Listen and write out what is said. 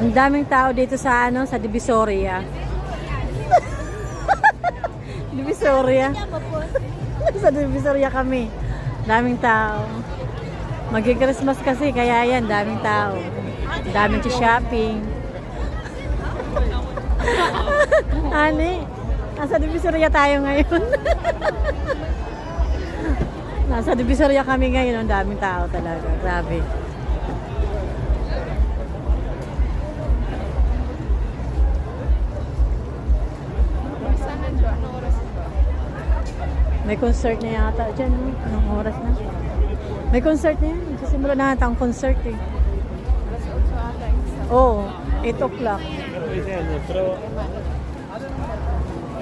Ang daming tao dito sa ano, sa Divisoria. Divisoria. Sa Divisoria kami. Daming tao. Magi-Christmas kasi kaya yan, daming tao. Daming shopping. Ani, nasa Divisoria tayo ngayon. Nasa Divisoria kami ngayon, ang daming tao talaga. Grabe. May concert na yata dyan, no? Anong oras na? May concert na yan. Sisimula na yata ang concert eh. Oo, 8 o'clock.